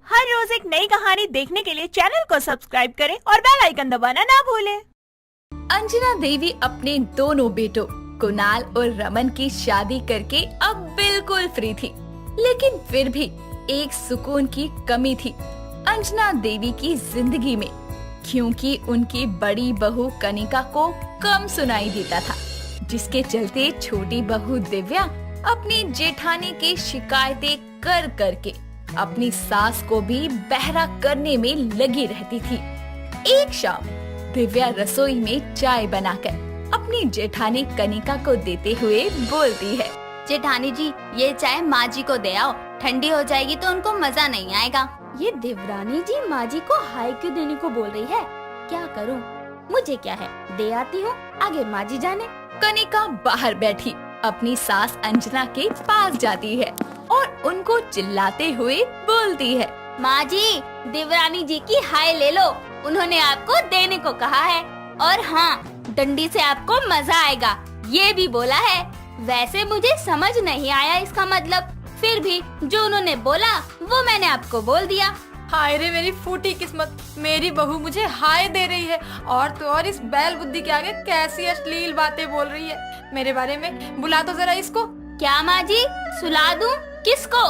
हर रोज एक नई कहानी देखने के लिए चैनल को सब्सक्राइब करें और बेल आइकन दबाना ना भूलें। अंजना देवी अपने दोनों बेटों कुणाल और रमन की शादी करके अब बिल्कुल फ्री थी, लेकिन फिर भी एक सुकून की कमी थी अंजना देवी की जिंदगी में, क्योंकि उनकी बड़ी बहू कनिका को कम सुनाई देता था, जिसके चलते छोटी बहू दिव्या अपनी जेठानी की शिकायतें कर करके अपनी सास को भी बहरा करने में लगी रहती थी। एक शाम दिव्या रसोई में चाय बनाकर अपनी जेठानी कनिका को देते हुए बोलती है, जेठानी जी ये चाय माँ जी को दे आओ, ठंडी हो जाएगी तो उनको मजा नहीं आएगा। ये देवरानी जी माँ जी को हाय क्यों देने को बोल रही है? क्या करूँ? मुझे क्या है, दे आती हूँ, आगे माँ जी जाने। कनिका बाहर बैठी अपनी सास अंजना के पास जाती है और उनको चिल्लाते हुए बोलती है, माँ जी देवरानी जी की हाय ले लो, उन्होंने आपको देने को कहा है, और हाँ डंडी से आपको मजा आएगा ये भी बोला है। वैसे मुझे समझ नहीं आया इसका मतलब, फिर भी जो उन्होंने बोला वो मैंने आपको बोल दिया। हाय रे मेरी फूटी किस्मत, मेरी बहू मुझे हाय दे रही है और तो और इस बैल बुद्धि के आगे कैसी अश्लील बातें बोल रही है मेरे बारे में। बुला तो जरा इसको। क्या माँ जी सुला दूं? किसको?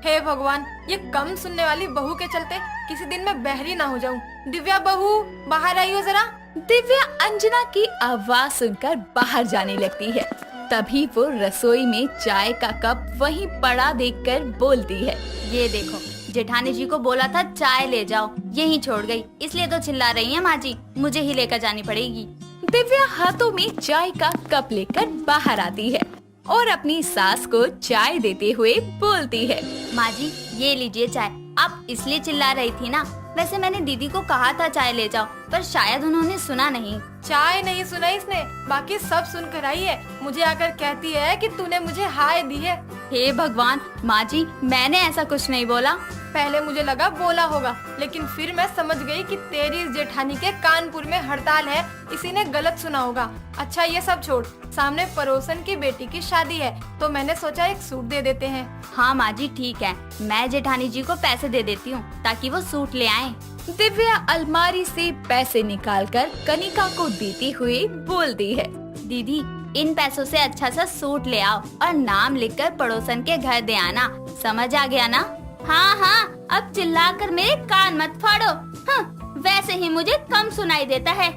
हे भगवान, ये कम सुनने वाली बहू के चलते किसी दिन मैं बहरी ना हो जाऊं। दिव्या बहू बाहर आई हो जरा। दिव्या अंजना की आवाज सुनकर बाहर जाने लगती है। तभी वो रसोई में चाय का कप वहीं पड़ा देखकर बोलती है, ये देखो जेठानी जी को बोला था चाय ले जाओ, यहीं छोड़ गई, इसलिए तो चिल्ला रही है माँ जी, मुझे ही लेकर जानी पड़ेगी। दिव्या हाथों में चाय का कप लेकर बाहर आती है और अपनी सास को चाय देते हुए बोलती है, माँ जी ये लीजिए चाय। आप इसलिए चिल्ला रही थी ना? वैसे मैंने दीदी को कहा था चाय ले जाओ, पर शायद उन्होंने सुना नहीं। चाय नहीं सुना इसने, बाकी सब सुन कर आई है। मुझे आकर कहती है कि तूने मुझे हाय दी है। हे भगवान, माँ जी मैंने ऐसा कुछ नहीं बोला। पहले मुझे लगा बोला होगा, लेकिन फिर मैं समझ गई कि तेरी इस जेठानी के कानपुर में हड़ताल है, इसी ने गलत सुना होगा। अच्छा ये सब छोड़, सामने पड़ोसन की बेटी की शादी है, तो मैंने सोचा एक सूट दे देते हैं। हाँ माँ जी ठीक है, मैं जेठानी जी को पैसे दे देती हूँ ताकि वो सूट ले आए। दिव्या अलमारी से पैसे निकालकर कनिका को देती हुए बोलती है, दीदी इन पैसों से अच्छा सा सूट ले आओ और नाम लिखकर पड़ोसन के घर दे आना, समझ आ गया ना? हाँ हाँ, अब चिल्लाकर मेरे कान मत फाड़ो। हाँ, वैसे ही मुझे कम सुनाई देता है।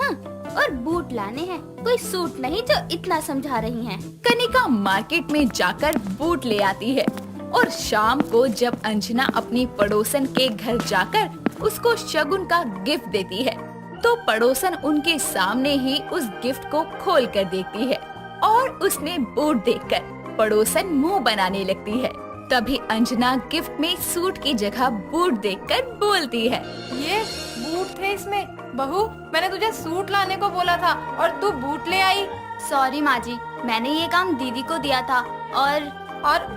हाँ, और बूट लाने हैं, कोई सूट नहीं जो इतना समझा रही हैं। कनिका मार्केट में जाकर बूट ले आती है और शाम को जब अंजना अपनी पड़ोसन के घर जाकर उसको शगुन का गिफ्ट देती है, तो पड़ोसन उनके सामने ही उस गिफ्ट को खोल कर देखती है और उसमें बूट देखकर पड़ोसन मुंह बनाने लगती है। तभी अंजना गिफ्ट में सूट की जगह बूट देखकर बोलती है, ये बूट थे इसमें। बहू मैंने तुझे सूट लाने को बोला था और तू बूट ले आई। सॉरी माँ जी, मैंने ये काम दीदी को दिया था और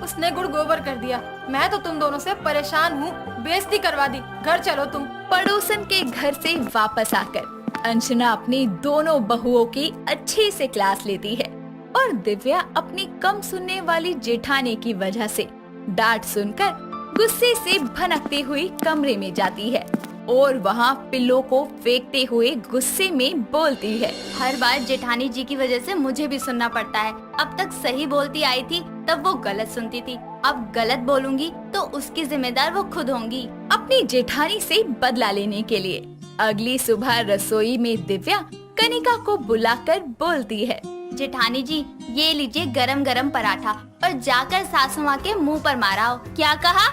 उसने गुड़ गोबर कर दिया। मैं तो तुम दोनों से परेशान हूँ, बेइज्जती करवा दी। घर चलो तुम। पड़ोसन के घर से वापस आकर अंजना अपनी दोनों बहुओं की अच्छे से क्लास लेती है और दिव्या अपनी कम सुनने वाली जेठानी की वजह से डांट सुनकर गुस्से से भनकती हुई कमरे में जाती है और वहाँ पिल्लों को फेंकते हुए गुस्से में बोलती है, हर बार जेठानी जी की वजह से मुझे भी सुनना पड़ता है। अब तक सही बोलती आई थी तब वो गलत सुनती थी, अब गलत बोलूंगी तो उसकी जिम्मेदार वो खुद होंगी। अपनी जेठानी से बदला लेने के लिए अगली सुबह रसोई में दिव्या कनिका को बुलाकर बोलती है, जेठानी जी ये लीजिए गरम गरम पराठा और जाकर सासू माँ के मुँह पर माराओ। क्या कहा?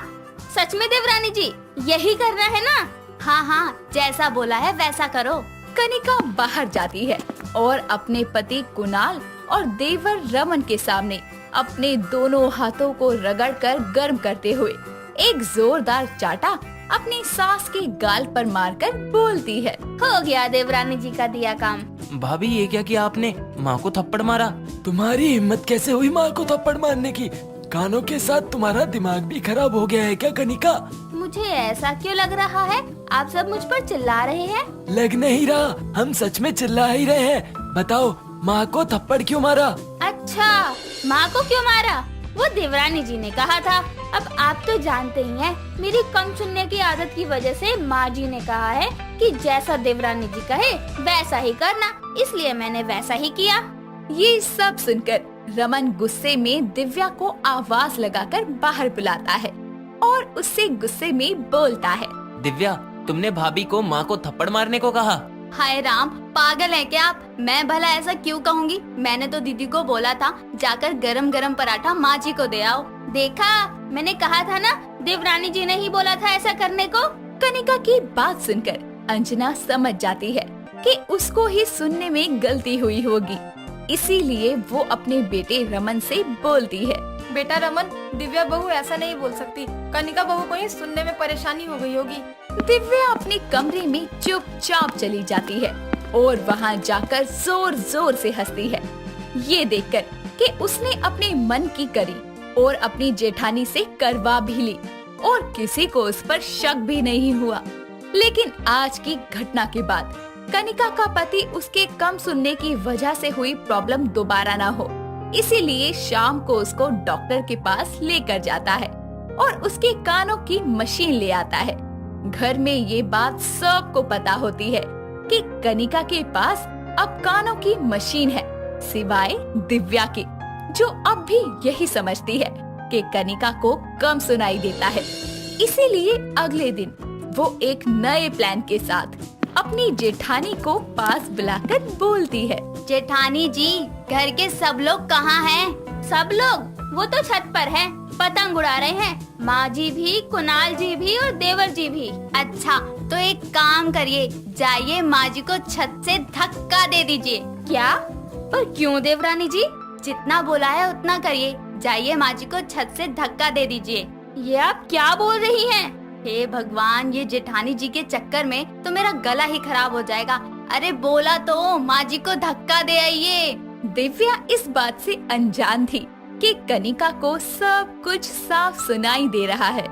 सच में देवरानी जी यही करना है ना? हाँ हाँ, जैसा बोला है वैसा करो। कनिका बाहर जाती है और अपने पति कुणाल और देवर रमन के सामने अपने दोनों हाथों को रगड़कर गर्म करते हुए एक जोरदार चाटा अपनी सास के गाल पर मारकर बोलती है, हो गया देवरानी जी का दिया काम। भाभी ये क्या किया आपने? माँ को थप्पड़ मारा? तुम्हारी हिम्मत कैसे हुई माँ को थप्पड़ मारने की? कानों के साथ तुम्हारा दिमाग भी खराब हो गया है क्या कनिका? मुझे ऐसा क्यों लग रहा है? आप सब मुझ पर चिल्ला रहे हैं। लग नहीं रहा, हम सच में चिल्ला ही रहे हैं। बताओ माँ को थप्पड़ क्यों मारा? अच्छा, माँ को क्यों मारा? वो देवरानी जी ने कहा था। अब आप तो जानते ही हैं, मेरी कम सुनने की आदत की वजह से माँ जी ने कहा है कि जैसा देवरानी जी कहे वैसा ही करना, इसलिए मैंने वैसा ही किया। ये सब सुनकर रमन गुस्से में दिव्या को आवाज लगाकर बाहर बुलाता है और उससे गुस्से में बोलता है। दिव्या, तुमने भाभी को माँ को थप्पड़ मारने को कहा। हाय राम, पागल है क्या आप? मैं भला ऐसा क्यों कहूँगी? मैंने तो दीदी को बोला था जाकर गरम गरम पराठा माँ जी को दे आओ। देखा, मैंने कहा था ना, देवरानी जी ने ही बोला था ऐसा करने को। कनिका की बात सुनकर अंजना समझ जाती है कि उसको ही सुनने में गलती हुई होगी, इसीलिए वो अपने बेटे रमन से बोलती है। बेटा रमन, दिव्या बहू ऐसा नहीं बोल सकती। कनिका बहू को ही सुनने में परेशानी हो गई होगी। दिव्या अपने कमरे में चुपचाप चली जाती है और वहाँ जाकर जोर जोर से हंसती है, ये देखकर कि उसने अपने मन की करी और अपनी जेठानी से करवा भी ली और किसी को उस पर शक भी नहीं हुआ। लेकिन आज की घटना के बाद कनिका का पति उसके कम सुनने की वजह से हुई प्रॉब्लम दोबारा ना हो, इसीलिए शाम को उसको डॉक्टर के पास लेकर जाता है और उसके कानों की मशीन ले आता है। घर में ये बात सबको पता होती है कि कनिका के पास अब कानों की मशीन है, सिवाय दिव्या के, जो अब भी यही समझती है कि कनिका को कम सुनाई देता है। इसीलिए अगले दिन वो एक नए प्लान के साथ अपनी जेठानी को पास बुलाकर बोलती है। जेठानी जी, घर के सब लोग कहाँ हैं? सब लोग? वो तो छत पर हैं, पतंग उड़ा रहे हैं। माँ जी भी, कुणाल जी भी और देवर जी भी। अच्छा, तो एक काम करिए, जाइए माँ जी को छत से धक्का दे दीजिए। क्या? पर क्यों देवरानी जी? जितना बोला है उतना करिए। जाइए माँ जी को छत से धक्का दे दीजिए। ये आप क्या बोल रही हैं? हे भगवान, ये जेठानी जी के चक्कर में तो मेरा गला ही खराब हो जाएगा। अरे बोला तो, माँ जी को धक्का दे आइए। दिव्या इस बात से अनजान थी कि कनिका को सब कुछ साफ सुनाई दे रहा है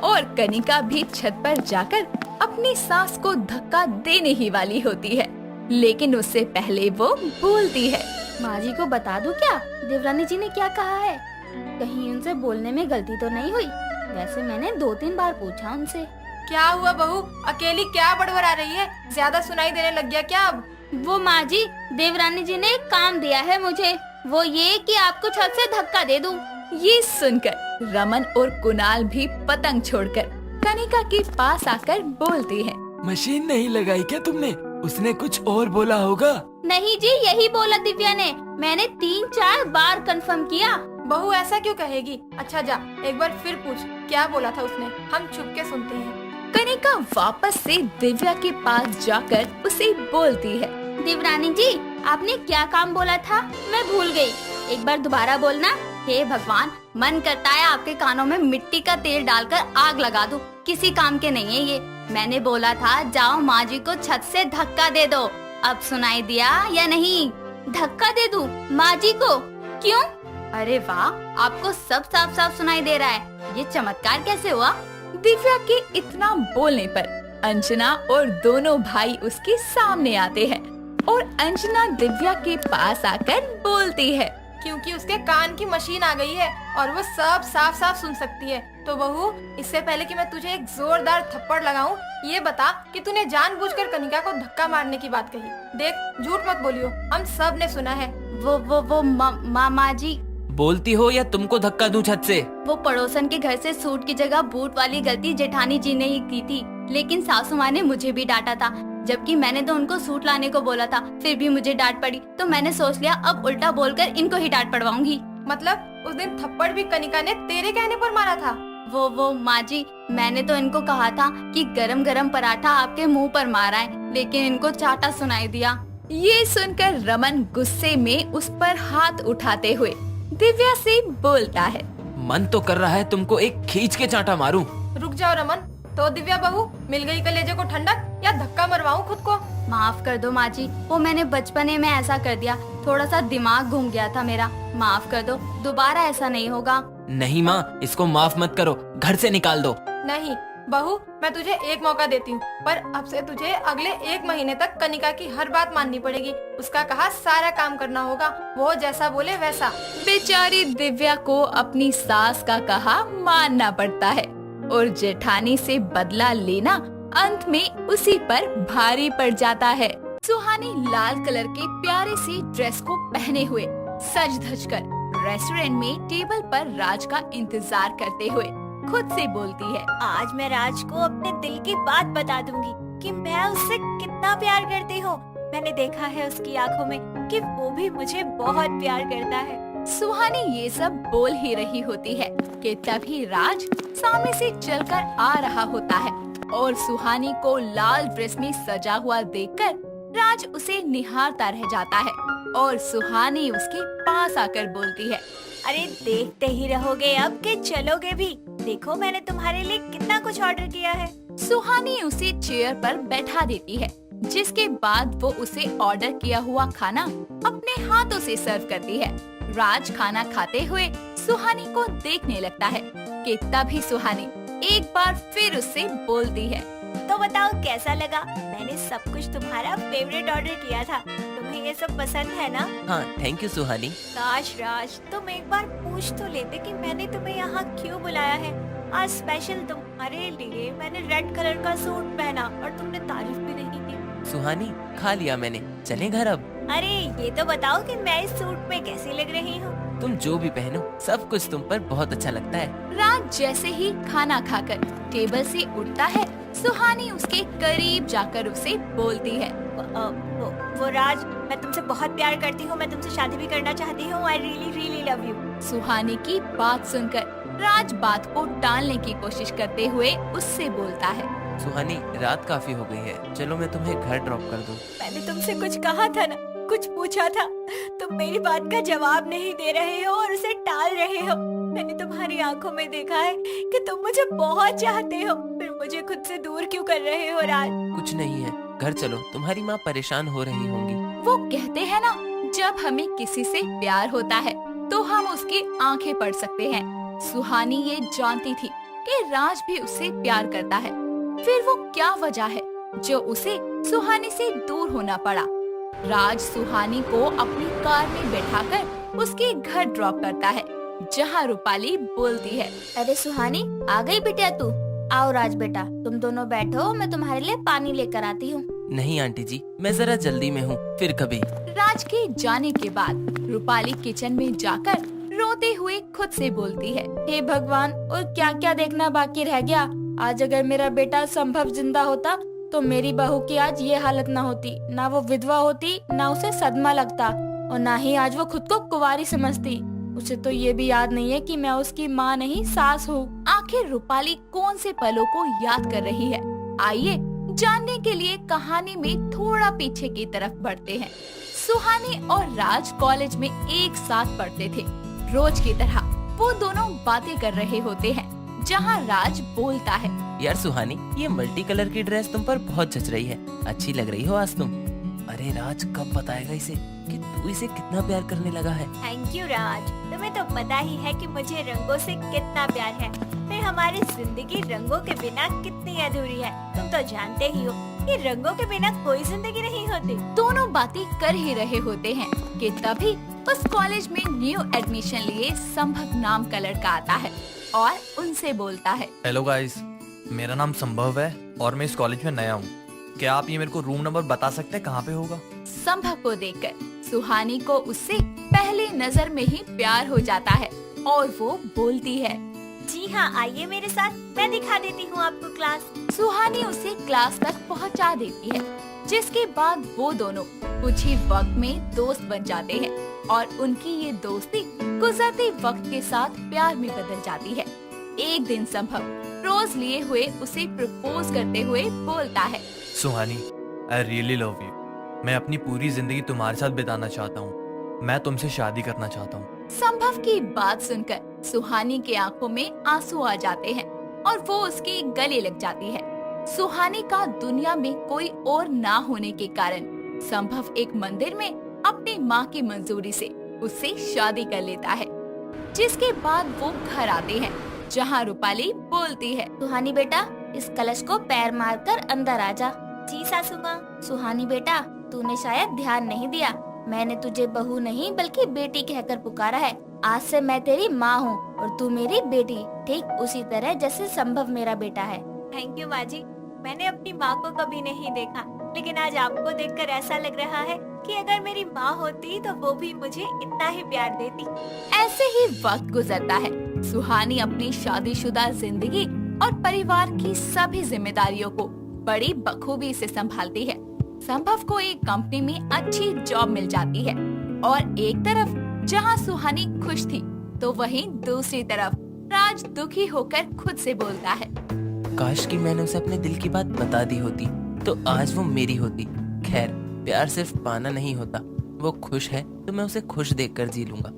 और कनिका भी छत पर जाकर अपनी सास को धक्का देने ही वाली होती है, लेकिन उससे पहले वो बोलती है। माँ जी को बता दूं क्या देवरानी जी ने क्या कहा है? कहीं उनसे बोलने में गलती तो नहीं हुई? वैसे मैंने 2-3 बार पूछा उनसे। क्या हुआ बहू, अकेली क्या बड़बड़ा रही है? ज्यादा सुनाई देने लग गया क्या अब? वो माँ जी, देवरानी जी ने एक काम दिया है मुझे, वो ये कि आपको छत से धक्का दे दूं। ये सुनकर रमन और कुणाल भी पतंग छोड़कर कनिका के पास आकर बोलते हैं। मशीन नहीं लगाई क्या तुमने? उसने कुछ और बोला होगा। नहीं जी, यही बोला दिव्या ने। मैंने 3-4 बार कंफर्म किया। बहू ऐसा क्यों कहेगी? अच्छा जा, एक बार फिर पूछ, क्या बोला था उसने? हम चुप के सुनते हैं। कनिका वापस से दिव्या के पास जाकर उसे बोलती है। देवरानी जी, आपने क्या काम बोला था? मैं भूल गई, एक बार दोबारा बोलना। हे भगवान, मन करता है आपके कानों में मिट्टी का तेल डालकर आग लगा दूं। किसी काम के नहीं है ये। मैंने बोला था जाओ माँ जी को छत से धक्का दे दो। अब सुनाई दिया या नहीं? धक्का दे दूं माँ जी को? क्यों? अरे वाह, आपको सब साफ साफ सुनाई दे रहा है। ये चमत्कार कैसे हुआ? दिव्या के इतना बोलने पर अंजना और दोनों भाई उसके सामने आते हैं और अंजना दिव्या के पास आकर बोलती है। क्योंकि उसके कान की मशीन आ गई है और वो सब साफ साफ सुन सकती है। तो बहू, इससे पहले कि मैं तुझे एक जोरदार थप्पड़ लगाऊं, ये बता कि तूने जानबूझकर कनिका को धक्का मारने की बात कही। देख, झूठ मत बोलियो, हम सब ने सुना है। वो माँ जी। बोलती हो या तुमको धक्का दूं छत से? वो पड़ोसन के घर से सूट की जगह बूट वाली गलती जेठानी जी ने ही की थी, लेकिन सासू माँ ने मुझे भी डांटा था, जबकि मैंने तो उनको सूट लाने को बोला था। फिर भी मुझे डांट पड़ी, तो मैंने सोच लिया अब उल्टा बोलकर इनको ही डांट पड़वाऊंगी। मतलब उस दिन थप्पड़ भी कनिका ने तेरे कहने पर मारा था? वो माँ जी, मैंने तो इनको कहा था कि गरम गरम पराठा आपके मुंह पर मारा है, लेकिन इनको चाटा सुनाई दिया। ये सुनकर रमन गुस्से में उस पर हाथ उठाते हुए दिव्या से बोलता है। मन तो कर रहा है तुमको एक खींच के चांटा मारूं। रुक जाओ रमन। तो दिव्या बहू, मिल गई कलेजे को ठंडक या धक्का मरवाऊं खुद को? माफ कर दो माँ जी, वो मैंने बचपने में ऐसा कर दिया, थोड़ा सा दिमाग घूम गया था मेरा। माफ कर दो, दोबारा ऐसा नहीं होगा। नहीं माँ, इसको माफ मत करो, घर से निकाल दो। नहीं, बहू, मैं तुझे एक मौका देती हूँ, पर अब से तुझे अगले 1 महीने तक कनिका की हर बात माननी पड़ेगी। उसका कहा सारा काम करना होगा, वो जैसा बोले वैसा। बेचारी दिव्या को अपनी सास का कहा मानना पड़ता है और जेठानी से बदला लेना अंत में उसी पर भारी पड़ जाता है। सुहानी लाल कलर के प्यारे से ड्रेस को पहने हुए सज धज कर रेस्टोरेंट में टेबल पर राज का इंतजार करते हुए खुद से बोलती है, आज मैं राज को अपने दिल की बात बता दूंगी कि मैं उससे कितना प्यार करती हूँ। मैंने देखा है उसकी आंखों में कि वो भी मुझे बहुत प्यार करता है। सुहानी ये सब बोल ही रही होती है कि तभी राज सामने से चलकर आ रहा होता है और सुहानी को लाल ड्रेस में सजा हुआ देखकर राज उसे निहारता रह जाता है और सुहानी उसके पास आकर बोलती है, अरे देखते ही रहोगे अब के चलोगे भी। देखो मैंने तुम्हारे लिए कितना कुछ ऑर्डर किया है। सुहानी उसे चेयर पर बैठा देती है, जिसके बाद वो उसे ऑर्डर किया हुआ खाना अपने हाथों से सर्व करती है। राज खाना खाते हुए सुहानी को देखने लगता है कि तभी सुहानी एक बार फिर उससे बोलती है, तो बताओ कैसा लगा? मैंने सब कुछ तुम्हारा फेवरेट ऑर्डर किया था। तुम्हें ये सब पसंद है ना? हाँ थैंक यू सुहानी। काश राज तुम एक बार पूछ तो लेते कि मैंने तुम्हें यहाँ क्यों बुलाया है। आज स्पेशल तुम्हारे लिए मैंने रेड कलर का सूट पहना और तुमने तारीफ भी नहीं की। सुहानी खा लिया मैंने, चलें घर अब। अरे ये तो बताओ कि मैं इस सूट में कैसी लग रही हूँ? तुम जो भी पहनो सब कुछ तुम पर बहुत अच्छा लगता है। राज जैसे ही खाना खाकर टेबल से उठता है, सुहानी उसके करीब जाकर उसे बोलती है, वो राज, मैं तुमसे बहुत प्यार करती हूँ। मैं तुमसे शादी भी करना चाहती हूँ। I really really love you. Suhani की बात सुनकर राज बात को टालने की कोशिश करते हुए उससे बोलता है, सुहानी रात काफी हो गई है, चलो मैं तुम्हें घर ड्रॉप कर दूं। मैंने तुमसे कुछ कहा था ना, कुछ पूछा था, तुम मेरी बात का जवाब नहीं दे रहे हो और उसे टाल रहे हो। मैंने तुम्हारी आंखों में देखा है कि तुम मुझे बहुत चाहते हो, फिर मुझे खुद से दूर क्यों कर रहे हो राज? कुछ नहीं है, घर चलो, तुम्हारी माँ परेशान हो रही होंगी। वो कहते हैं ना, जब हमें किसी से प्यार होता है तो हम उसकी आंखें पढ़ सकते हैं। सुहानी ये जानती थी कि राज भी उससे प्यार करता है, फिर वो क्या वजह है जो उसे सुहानी से दूर होना पड़ा। राज सुहानी को अपनी कार में बैठाकर उसके घर ड्रॉप करता है, जहाँ रूपाली बोलती है, अरे सुहानी आ गई बिटिया तू? आओ राज बेटा, तुम दोनों बैठो, मैं तुम्हारे लिए पानी लेकर आती हूँ। नहीं आंटी जी, मैं जरा जल्दी में हूँ, फिर कभी। राज के जाने के बाद रूपाली किचन में जाकर रोते हुए खुद से बोलती है, हे भगवान, और क्या क्या देखना बाकी रह गया। आज अगर मेरा बेटा संभव जिंदा होता तो मेरी बहू की आज ये हालत ना होती, ना वो विधवा होती, ना उसे सदमा लगता और ना ही आज वो खुद को कुंवारी समझती। उसे तो ये भी याद नहीं है कि मैं उसकी माँ नहीं सास हूँ। आखिर रूपाली कौन से पलों को याद कर रही है? आइए जानने के लिए कहानी में थोड़ा पीछे की तरफ बढ़ते हैं। सुहानी और राज कॉलेज में एक साथ पढ़ते थे। रोज की तरह वो दोनों बातें कर रहे होते हैं, जहाँ राज बोलता है, यार सुहानी, ये मल्टी कलर की ड्रेस तुम पर बहुत जच रही है, अच्छी लग रही हो आज तुम। अरे राज कब बताएगा इसे कि तू इसे कितना प्यार करने लगा है? थैंक यू राज, तुम्हें तो पता ही है कि मुझे रंगों से कितना प्यार है। फिर हमारी जिंदगी रंगों के बिना कितनी अधूरी है। तुम तो जानते ही हो कि रंगों के बिना कोई जिंदगी नहीं होती। दोनों बातें कर ही रहे होते हैं कि तभी उस कॉलेज में न्यू एडमिशन लिए संभव नाम का लड़का आता है और उनसे बोलता है, हेलो गाइस, मेरा नाम संभव है और मैं इस कॉलेज में नया हूँ। क्या आप ये मेरे को रूम नंबर बता सकते हैं कहाँ पे होगा? संभव को देखकर सुहानी को उससे पहले नजर में ही प्यार हो जाता है और वो बोलती है, जी हाँ, आइए मेरे साथ, मैं दिखा देती हूँ आपको क्लास। सुहानी उसे क्लास तक पहुँचा देती है, जिसके बाद वो दोनों कुछ ही वक्त में दोस्त बन जाते हैं और उनकी ये दोस्ती गुजरते वक्त के साथ प्यार में बदल जाती है। एक दिन संभव रोज लिए हुए उसे प्रपोज करते हुए बोलता है, सुहानी, आई रियली लव यू। मैं अपनी पूरी जिंदगी तुम्हारे साथ बिताना चाहता हूँ। मैं तुमसे शादी करना चाहता हूँ। संभव की बात सुनकर सुहानी के आंखों में आंसू आ जाते हैं और वो उसके गले लग जाती है। सुहानी का दुनिया में कोई और ना होने के कारण संभव एक मंदिर में अपनी माँ की मंजूरी से उससे शादी कर लेता है, जिसके बाद वो घर आते हैं, जहाँ रूपाली बोलती है, सुहानी बेटा, इस कलश को पैर मारकर अंदर आ जा। जी सासू माँ। सुहानी बेटा, तूने शायद ध्यान नहीं दिया, मैंने तुझे बहू नहीं बल्कि बेटी कहकर पुकारा है। आज से मैं तेरी माँ हूँ और तू मेरी बेटी, ठीक उसी तरह जैसे संभव मेरा बेटा है। थैंक यू माँ जी। मैंने अपनी माँ को कभी नहीं देखा, लेकिन आज आपको देखकर ऐसा लग रहा है कि अगर मेरी माँ होती तो वो भी मुझे इतना ही प्यार देती। ऐसे ही वक्त गुजरता है। सुहानी अपनी शादीशुदा जिंदगी और परिवार की सभी जिम्मेदारियों को बड़ी बखूबी से संभालती है। संभव को एक कंपनी में अच्छी जॉब मिल जाती है और एक तरफ जहां सुहानी खुश थी तो वहीं दूसरी तरफ राज दुखी होकर खुद से बोलता है, काश कि मैंने उसे अपने दिल की बात बता दी होती तो आज वो मेरी होती। खैर, प्यार सिर्फ पाना नहीं होता, वो खुश है तो मैं उसे खुश देखकर जी लूंगा।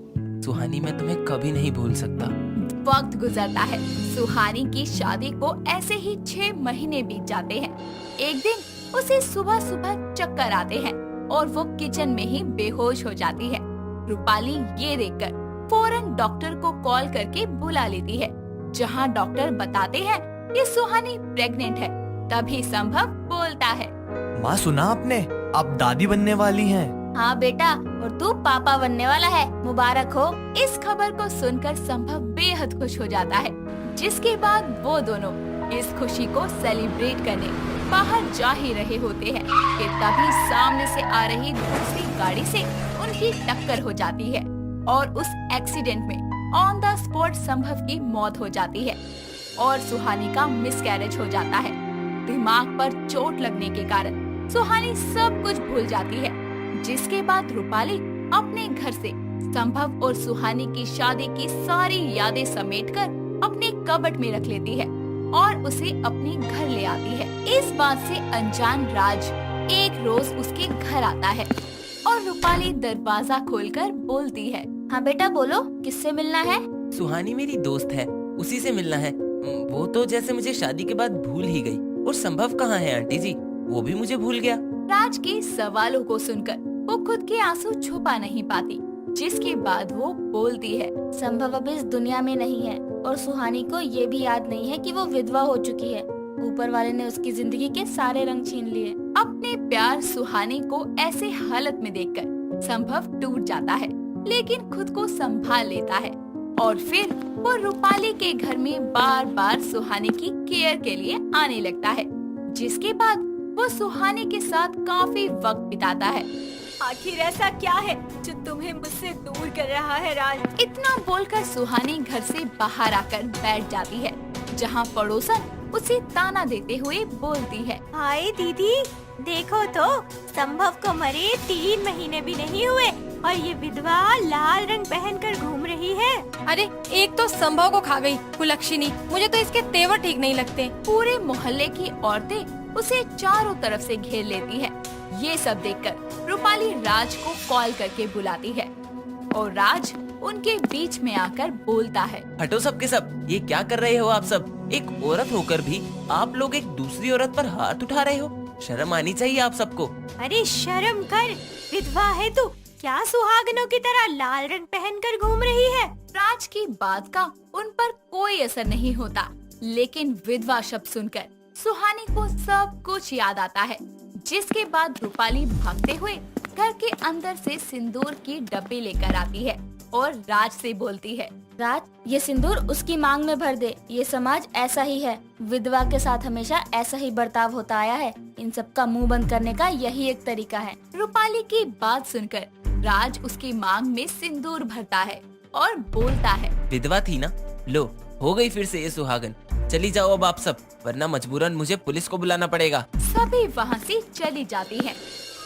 सुहानी, मैं तुम्हें कभी नहीं भूल सकता। वक्त गुजरता है। सुहानी की शादी को ऐसे ही 6 महीने बीत जाते हैं। एक दिन उसे सुबह सुबह चक्कर आते हैं और वो किचन में ही बेहोश हो जाती है। रूपाली ये देखकर फौरन डॉक्टर को कॉल करके बुला लेती है, जहां डॉक्टर बताते हैं कि सुहानी प्रेग्नेंट है। तभी संभव बोलता है, माँ सुना आपने, आप दादी बनने वाली हैं। हाँ बेटा, और तू पापा बनने वाला है, मुबारक हो। इस खबर को सुनकर संभव बेहद खुश हो जाता है, जिसके बाद वो दोनों इस खुशी को सेलिब्रेट करने बाहर जा ही रहे होते हैं कि तभी सामने से आ रही दूसरी गाड़ी से उनकी टक्कर हो जाती है और उस एक्सीडेंट में ऑन द स्पॉट संभव की मौत हो जाती है और सुहानी का मिसकैरेज हो जाता है। दिमाग पर चोट लगने के कारण सुहानी सब कुछ भूल जाती है, जिसके बाद रूपाली अपने घर से संभव और सुहानी की शादी की सारी यादें समेटकर अपने कबर्ड में रख लेती है और उसे अपने घर ले आती है। इस बात से अनजान राज एक रोज उसके घर आता है और रूपाली दरवाजा खोलकर बोलती है, हाँ बेटा बोलो, किससे मिलना है? सुहानी मेरी दोस्त है, उसी से मिलना है। वो तो जैसे मुझे शादी के बाद भूल ही गई। और संभव कहाँ है आंटी जी? वो भी मुझे भूल गया। राज के सवालों को सुनकर वो खुद के आंसू छुपा नहीं पाती, जिसके बाद वो बोलती है, संभव अब इस दुनिया में नहीं है और सुहानी को ये भी याद नहीं है कि वो विधवा हो चुकी है। ऊपर वाले ने उसकी जिंदगी के सारे रंग छीन लिए। अपने प्यार सुहानी को ऐसे हालत में देखकर संभव टूट जाता है, लेकिन खुद को संभाल लेता है और फिर वो रूपाली के घर में बार बार सुहानी की केयर के लिए आने लगता है, जिसके बाद वो सुहानी के साथ काफी वक्त बिताता है। आखिर ऐसा क्या है जो तुम्हें मुझसे दूर कर रहा है राज? इतना बोलकर सुहानी घर से बाहर आकर बैठ जाती है, जहां पड़ोसन उसे ताना देते हुए बोलती है, हाय दीदी, देखो तो संभव को मरे 3 महीने भी नहीं हुए और ये विधवा लाल रंग पहनकर घूम रही है। अरे एक तो संभव को खा गई कुलक्षणी, मुझे तो इसके तेवर ठीक नहीं लगते। पूरे मोहल्ले की औरतें उसे चारों तरफ से घेर लेती है। ये सब देखकर रूपाली राज को कॉल करके बुलाती है और राज उनके बीच में आकर बोलता है, हटो सब के सब, ये क्या कर रहे हो आप सब? एक औरत होकर भी आप लोग एक दूसरी औरत पर हाथ उठा रहे हो। शर्म आनी चाहिए आप सबको। अरे शर्म कर, विधवा है तू, क्या सुहागनों की तरह लाल रंग पहनकर घूम रही है? राज की बात का उन पर कोई असर नहीं होता, लेकिन विधवा शब्द सुनकर सुहानी को सब कुछ याद आता है, जिसके बाद रूपाली भागते हुए घर के अंदर से सिंदूर की डब्बी लेकर आती है और राज से बोलती है, राज, ये सिंदूर उसकी मांग में भर दे। ये समाज ऐसा ही है, विधवा के साथ हमेशा ऐसा ही बर्ताव होता आया है। इन सब का मुंह बंद करने का यही एक तरीका है। रूपाली की बात सुनकर राज उसकी मांग में सिंदूर भरता है और बोलता है, विधवा थी ना, लो हो गई फिर से ये सुहागन। चली जाओ अब आप सब, वरना मजबूरन मुझे पुलिस को बुलाना पड़ेगा। सभी वहाँ से चली जाती हैं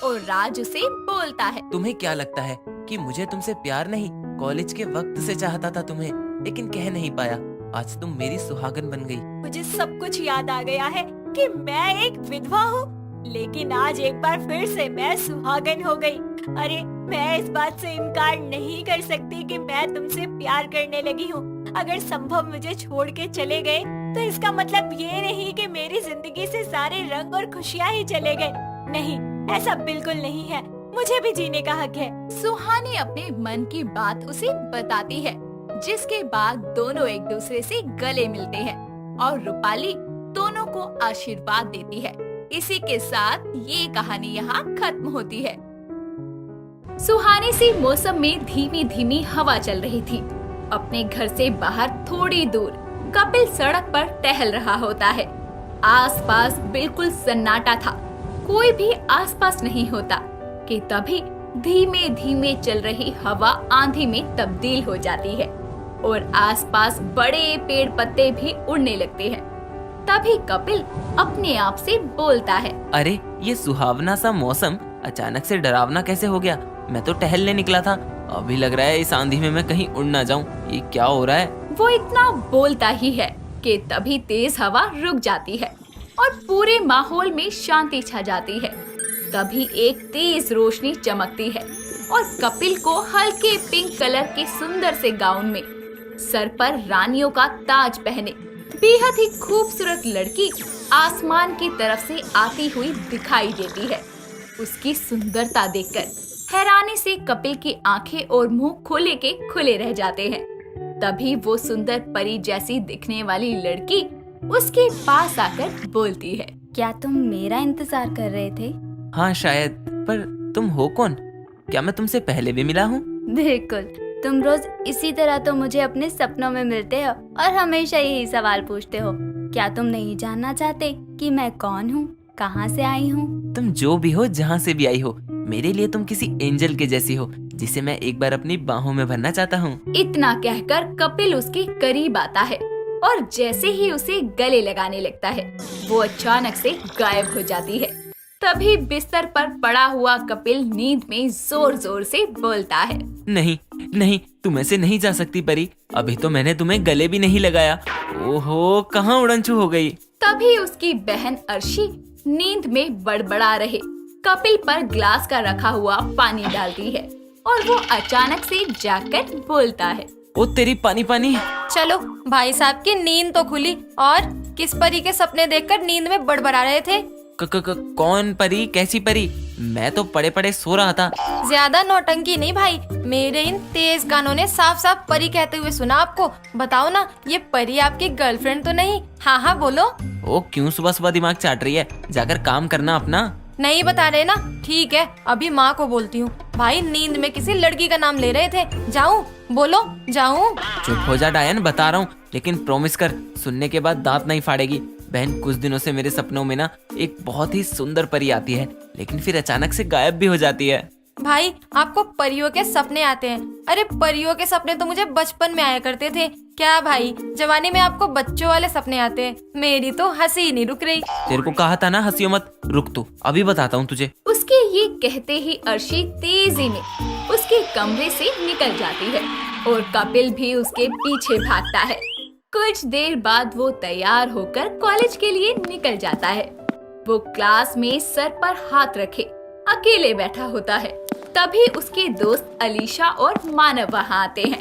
और राज उसे बोलता है, तुम्हें क्या लगता है कि मुझे तुमसे प्यार नहीं, कॉलेज के वक्त से चाहता था तुम्हें, लेकिन कह नहीं पाया। आज तुम मेरी सुहागन बन गई। मुझे सब कुछ याद आ गया है कि मैं एक विधवा हूँ, लेकिन आज एक बार फिर से मैं सुहागन हो गई। अरे मैं इस बात से इनकार नहीं कर सकती कि मैं तुमसे प्यार करने लगी हूँ। अगर संभव मुझे छोड़ के चले गए तो इसका मतलब ये नहीं कि मेरी जिंदगी से सारे रंग और खुशियाँ ही चले गए। नहीं, ऐसा बिल्कुल नहीं है, मुझे भी जीने का हक है। सुहानी अपने मन की बात उसे बताती है, जिसके बाद दोनों एक दूसरे से गले मिलते हैं और रूपाली दोनों को आशीर्वाद देती है। इसी के साथ ये कहानी यहाँ खत्म होती है। सुहाने सी मौसम में धीमी धीमी हवा चल रही थी। अपने घर से बाहर थोड़ी दूर कपिल सड़क पर टहल रहा होता है। आसपास बिल्कुल सन्नाटा था, कोई भी आसपास नहीं होता कि तभी धीमे धीमे चल रही हवा आंधी में तब्दील हो जाती है और आसपास बड़े पेड़ पत्ते भी उड़ने लगते हैं। तभी कपिल अपने आप से बोलता है, अरे ये सुहावना सा मौसम अचानक से डरावना कैसे हो गया? मैं तो टहलने निकला था, अभी लग रहा है इस आंधी में मैं कहीं उड़ ना जाऊं। ये क्या हो रहा है? वो इतना बोलता ही है कि तभी तेज हवा रुक जाती है और पूरे माहौल में शांति छा जाती है। तभी एक तेज रोशनी चमकती है और कपिल को हल्के पिंक कलर के सुंदर से गाउन में, सर पर रानियों का ताज पहने बेहद ही खूबसूरत लड़की आसमान की तरफ से आती हुई दिखाई देती है। उसकी सुंदरता देखकर हैरानी से कपिल की आंखें और मुंह खोले के खुले रह जाते हैं। तभी वो सुंदर परी जैसी दिखने वाली लड़की उसके पास आकर बोलती है, क्या तुम मेरा इंतजार कर रहे थे? हाँ शायद, पर तुम हो कौन? क्या मैं तुमसे पहले भी मिला हूँ? बिल्कुल, तुम रोज इसी तरह तो मुझे अपने सपनों में मिलते हो और हमेशा यही सवाल पूछते हो। क्या तुम नहीं जानना चाहते कि मैं कौन हूँ, कहाँ से आई हूँ? तुम जो भी हो, जहाँ से भी आई हो, मेरे लिए तुम किसी एंजल के जैसी हो जिसे मैं एक बार अपनी बाहों में भरना चाहता हूँ। इतना कहकर कपिल उसके करीब आता है और जैसे ही उसे गले लगाने लगता है, वो अचानक से गायब हो जाती है। तभी बिस्तर पर पड़ा हुआ कपिल नींद में जोर जोर से बोलता है, नहीं नहीं, तुम ऐसे नहीं जा सकती परी, अभी तो मैंने तुम्हें गले भी नहीं लगाया। ओहो, कहाँ उड़नछू हो गई। तभी उसकी बहन अर्शी नींद में बड़बड़ा रहे कपिल पर ग्लास का रखा हुआ पानी डालती है और वो अचानक से जाकर बोलता है, ओ तेरी पानी पानी। चलो, भाई साहब की नींद तो खुली। और किस परी के सपने देखकर नींद में बड़बड़ा रहे थे? कौन परी? कैसी परी? मैं तो पड़े पड़े सो रहा था। ज्यादा नौटंकी नहीं भाई, मेरे इन तेज कानों ने साफ साफ परी कहते हुए सुना आपको। बताओ ना, ये परी आपकी गर्लफ्रेंड तो नहीं? हाँ हाँ बोलो। ओ क्यों सुबह सुबह दिमाग चाट रही है? जाकर काम करना अपना। नहीं बता रहे ना? ठीक है, अभी माँ को बोलती हूँ। भाई नींद में किसी लड़की का नाम ले रहे थे। जाऊँ? बोलो, जाऊँ? चुप हो जा डायन, बता रहा हूँ, लेकिन प्रॉमिस कर, सुनने के बाद दांत नहीं फाड़ेगी। बहन, कुछ दिनों से मेरे सपनों में ना एक बहुत ही सुंदर परी आती है, लेकिन फिर अचानक से गायब भी हो जाती है। भाई, आपको परियों के सपने आते हैं? अरे परियों के सपने तो मुझे बचपन में आया करते थे। क्या भाई, जवानी में आपको बच्चों वाले सपने आते हैं? मेरी तो हंसी नहीं रुक रही। तेरे को कहा था ना हंसियो मत। रुक तू, अभी बताता हूँ तुझे। उसके ये कहते ही अर्शी तेजी में उसके कमरे से निकल जाती है और कपिल भी उसके पीछे भागता है। कुछ देर बाद वो तैयार होकर कॉलेज के लिए निकल जाता है। वो क्लास में सर पर हाथ रखे अकेले बैठा होता है। तभी उसके दोस्त अलीशा और मानव वहाँ आते हैं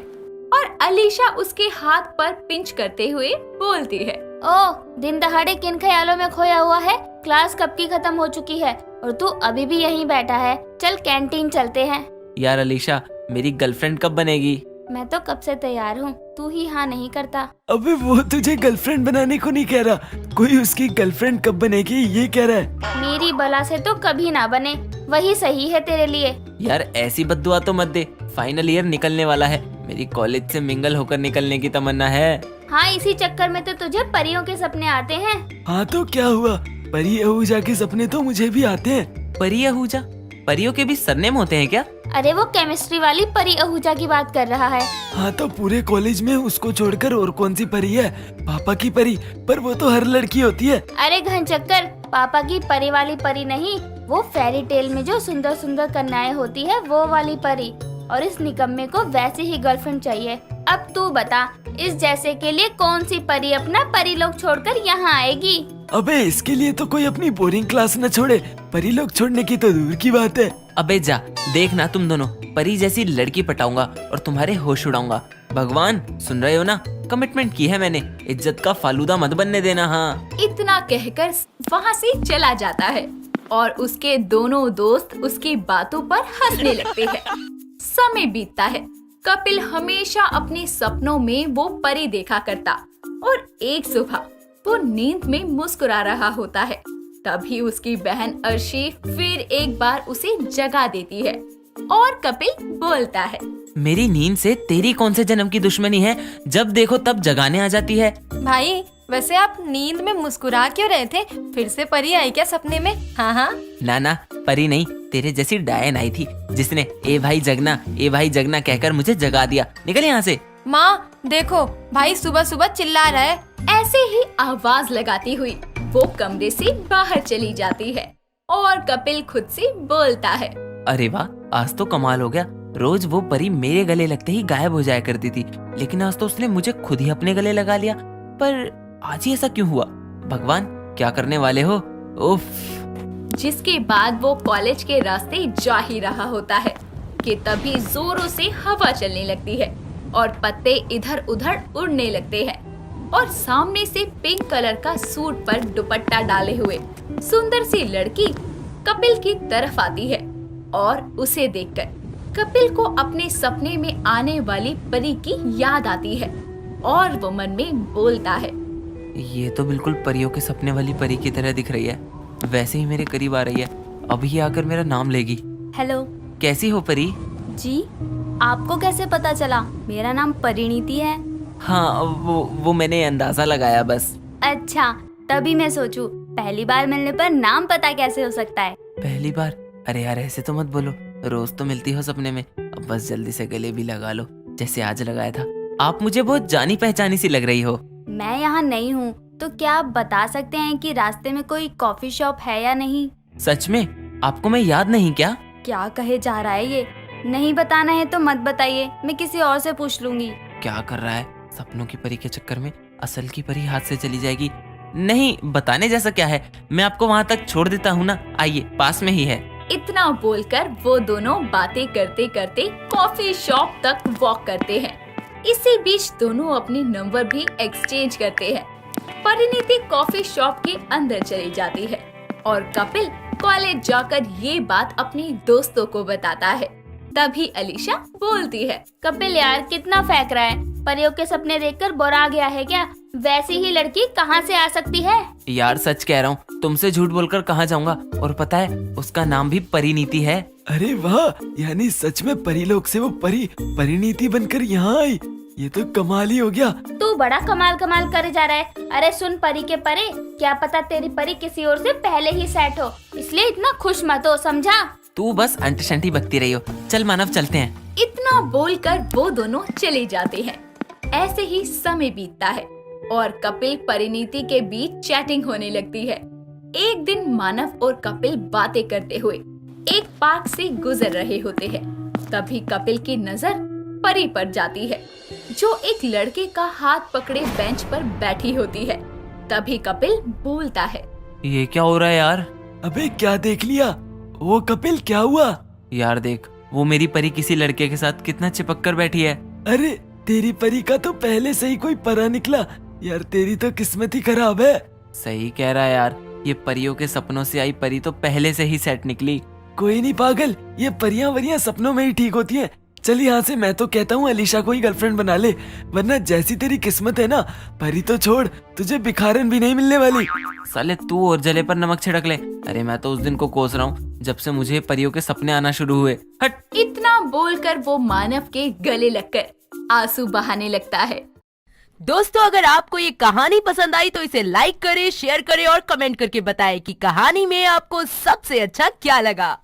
और अलीशा उसके हाथ पर पिंच करते हुए बोलती है, ओह, दिन दहाड़े किन ख्यालों में खोया हुआ है? क्लास कब की खत्म हो चुकी है और तू अभी भी यहीं बैठा है। चल कैंटीन चलते हैं। यार अलीशा, मेरी गर्लफ्रेंड कब बनेगी? मैं तो कब से तैयार हूँ, तू ही हाँ नहीं करता। अबे वो तुझे गर्लफ्रेंड बनाने को नहीं कह रहा, कोई उसकी गर्लफ्रेंड कब बनेगी ये कह रहा है। मेरी बला से तो कभी ना बने, वही सही है तेरे लिए। यार ऐसी बद्दुआ तो मत दे, फाइनल ईयर निकलने वाला है, मेरी कॉलेज से मिंगल होकर निकलने की तमन्ना है। हाँ, इसी चक्कर में तो तुझे परियों के सपने आते हैं। हाँ तो क्या हुआ, परी आहूजा के सपने तो मुझे भी आते हैं। परी आहूजा? परियों के भी सरनेम होते हैं क्या? अरे वो केमिस्ट्री वाली परी आहूजा की बात कर रहा है। हाँ तो पूरे कॉलेज में उसको छोड़कर और कौन सी परी है? पापा की परी, पर वो तो हर लड़की होती है। अरे घन चक्कर, पापा की परी वाली परी नहीं, वो फेरी टेल में जो सुंदर सुंदर कन्याएं होती है वो वाली परी। और इस निकम्मे को वैसे ही गर्लफ्रेंड चाहिए। अब तू बता, इस जैसे के लिए कौन सी परी अपना परी लोग छोड़कर यहाँ आएगी? अबे इसके लिए तो कोई अपनी बोरिंग क्लास न छोड़े, परी लोग छोड़ने की तो दूर की बात है। अबे जा, देखना तुम दोनों, परी जैसी लड़की पटाऊंगा और तुम्हारे होश उड़ाऊंगा। भगवान सुन रहे हो ना? कमिटमेंट की है मैंने, इज्जत का फालूदा मत बनने देना। हाँ। इतना कहकर वहाँ से चला जाता है और उसके दोनों दोस्त उसकी बातों पर हंसने लगते हैं। समय बीतता है। कपिल हमेशा अपने सपनों में वो परी देखा करता और एक सुबह वो नींद में मुस्कुरा रहा होता है। तभी उसकी बहन अर्शी फिर एक बार उसे जगा देती है और कपिल बोलता है, मेरी नींद से तेरी कौन से जन्म की दुश्मनी है, जब देखो तब जगाने आ जाती है। भाई वैसे आप नींद में मुस्कुरा क्यों रहे थे? फिर से परी आई क्या सपने में? हाँ हाँ। ना परी नहीं, तेरे जैसी डायन आई थी जिसने ए भाई जगना कहकर मुझे जगा दिया। निकल यहाँ से। माँ देखो भाई सुबह सुबह चिल्ला रहा है। ऐसे ही आवाज लगाती हुई वो कमरे से बाहर चली जाती है और कपिल खुद से बोलता है, अरे वाह, आज तो कमाल हो गया। रोज वो परी मेरे गले लगते ही गायब हो जाया करती थी, लेकिन आज तो उसने मुझे खुद ही अपने गले लगा लिया। पर आज ही ऐसा क्यों हुआ? भगवान क्या करने वाले हो? उफ। जिसके बाद वो कॉलेज के रास्ते जा ही रहा होता है कि तभी जोरों से हवा चलने लगती है और पत्ते इधर उधर उड़ने लगते हैं और सामने से पिंक कलर का सूट पर दुपट्टा डाले हुए सुंदर सी लड़की कपिल की तरफ आती है और उसे देखकर कपिल को अपने सपने में आने वाली परी की याद आती है और वो मन में बोलता है, ये तो बिल्कुल परियों के सपने वाली परी की तरह दिख रही है। वैसे ही मेरे करीब आ रही है, अभी आकर मेरा नाम लेगी। हेलो। कैसी हो परी? जी, आपको कैसे पता चला मेरा नाम परिणीति है? हाँ, वो मैंने अंदाजा लगाया बस। अच्छा, तभी मैं सोचूं पहली बार मिलने पर नाम पता कैसे हो सकता है? पहली बार? अरे यार ऐसे तो मत बोलो, रोज तो मिलती हो सपने में। अब बस जल्दी से गले भी लगा लो जैसे आज लगाया था। आप मुझे बहुत जानी पहचानी सी लग रही हो। मैं यहाँ नहीं हूँ, तो क्या आप बता सकते हैं कि रास्ते में कोई कॉफी शॉप है या नहीं? सच में? आपको मैं याद नहीं क्या? क्या कहे जा रहा है ये? नहीं बताना है तो मत बताइए, मैं किसी और से पूछ लूंगी। क्या कर रहा है? सपनों की परी के चक्कर में असल की परी हाथ से चली जाएगी। नहीं, बताने जैसा क्या है, मैं आपको वहाँ तक छोड़ देता हूँ ना, आइए पास में ही है। इतना बोलकर वो दोनों बातें करते करते कॉफी शॉप तक वॉक करते हैं। इसी बीच दोनों अपने नंबर भी एक्सचेंज करते हैं। परिणीति कॉफी शॉप के अंदर चली जाती है और कपिल कॉलेज जाकर ये बात अपने दोस्तों को बताता है। तभी अलीशा बोलती है, कपिल यार कितना फेंक रहा है? परियों के सपने देखकर बुरा गया है क्या? वैसी ही लड़की कहाँ से आ सकती है? यार सच कह रहा हूँ, तुमसे झूठ बोलकर कहाँ जाऊँगा। और पता है उसका नाम भी परिणीति है। अरे वाह, यानी सच में परीलोक से वो परी परिणीति बनकर यहाँ आई। ये तो कमाल ही हो गया। तू बड़ा कमाल करे जा रहा है। अरे सुन परी के परे, क्या पता तेरी परी किसी और से पहले ही सेट हो, इसलिए इतना खुश मत हो, समझा? तू बस अंट शंटी बकती रही हो। चल मानव चलते हैं। इतना बोलकर वो दोनों चले जाते हैं। ऐसे ही समय बीतता है और कपिल परिणीति के बीच चैटिंग होने लगती है। एक दिन मानव और कपिल बातें करते हुए एक पार्क से गुजर रहे होते हैं। तभी कपिल की नजर परी पर जाती है जो एक लड़के का हाथ पकड़े बेंच पर बैठी होती है। तभी कपिल बोलता है, ये क्या हो रहा है यार? अबे क्या देख लिया? वो कपिल क्या हुआ? यार देख, वो मेरी परी किसी लड़के के साथ कितना चिपक कर बैठी है। अरे तेरी परी का तो पहले से ही कोई परा निकला। यार तेरी तो किस्मत ही खराब है। सही कह रहा है यार, ये परियों के सपनों से आई परी तो पहले से ही सेट निकली। कोई नहीं पागल, ये परियां वरियां सपनों में ही ठीक होती हैं। चल यहाँ से, मैं तो कहता हूँ अलीशा को ही गर्लफ्रेंड बना ले, वरना जैसी तेरी किस्मत है ना, परी तो छोड़, तुझे भिखारन भी नहीं मिलने वाली। साले तू और जले पर नमक छिड़क ले। अरे मैं तो उस दिन को कोस रहा हूँ जब से मुझे परियों के सपने आना शुरू हुए। हट। इतना बोलकर वो मानव के गले लगकर आंसू बहाने लगता है। दोस्तों अगर आपको ये कहानी पसंद आई तो इसे लाइक करें, शेयर करें और कमेंट करके बताएं कि कहानी में आपको सबसे अच्छा क्या लगा।